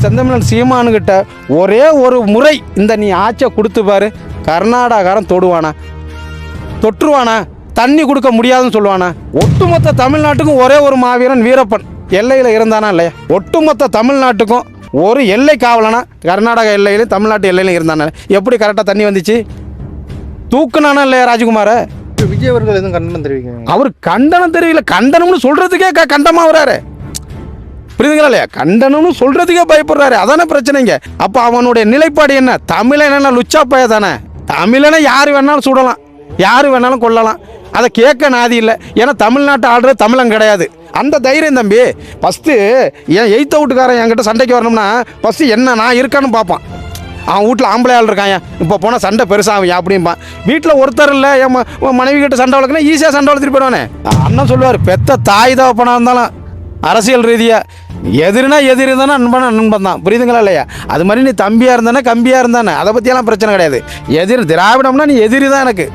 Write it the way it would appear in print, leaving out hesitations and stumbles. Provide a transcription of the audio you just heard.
செந்தமிழன் சீமானுக்கிட்ட ஒரே ஒரு முறை இந்த நீ ஆட்சியை கொடுத்து பாரு, கர்நாடகாரன் தொற்றுவானா? தண்ணி கொடுக்க முடியாதுன்னு சொல்லுவானா? ஒட்டுமொத்த தமிழ்நாட்டுக்கும் ஒரே ஒரு மாவீரன் வீரப்பன் எல்லையில் இருந்தானா இல்லையா? ஒட்டுமொத்த தமிழ்நாட்டுக்கும் ஒரு எல்லை காவலனா கர்நாடக எல்லையிலும் தமிழ்நாட்டு எல்லையிலும் இருந்தானா? எப்படி கரெக்டாக தண்ணி வந்துச்சு? தூக்குனானா இல்லையா ராஜ்குமாரை? விஜய் அவர்கள் எதுவும் கண்டனம் தெரிவிக்கிறாங்க? அவர் கண்டனம் தெரியல, கண்டனம்னு சொல்கிறதுக்கே கண்டமாக வராரு. புரியுதுங்களா இல்லையா? கண்டனம்னு சொல்கிறதுக்கே பயப்படுறாரு. அதானே பிரச்சனைங்க. அப்போ அவனுடைய நிலைப்பாடு என்ன? தமிழனா லுச்சாப்பைய தானே. தமிழனை யார் வேணாலும் சுடலாம், யார் வேணாலும் கொல்லலாம், அதை கேட்க நாதி இல்லை. ஏன்னா தமிழ்நாட்டை ஆடுறது தமிழன் கிடையாது. அந்த தைரியம் தம்பி. ஃபஸ்ட்டு என் எய்த்த வீட்டுக்காரன் என்கிட்ட சண்டைக்கு வரணும்னா ஃபஸ்ட்டு என்ன நான் இருக்கான்னு பார்ப்பான். அவன் வீட்டில் ஆம்பளை ஆள் இருக்கான், இப்போ போனால் சண்டை பெருசாகும் அப்படிம்பான். வீட்டில் ஒருத்தர் இல்லை, என் மனைவி கிட்ட சண்டை வளர்க்குன்னா ஈஸியாக சண்டை வளர்த்துட்டு போயிடுவானே. அண்ணன் சொல்லுவார், பெத்த தாய் தகப்பனாக இருந்தாலும் அரசியல் ரீதியாக எதிரி தானே நண்பன் தான். புரியுதுங்களா இல்லையா? அது மாதிரி நீ தம்பியாக இருந்தானே கம்பியாக இருந்தானே அதை பற்றியெல்லாம் பிரச்சனை கிடையாது. திராவிடம்னா நீ எதிரி தான் எனக்கு.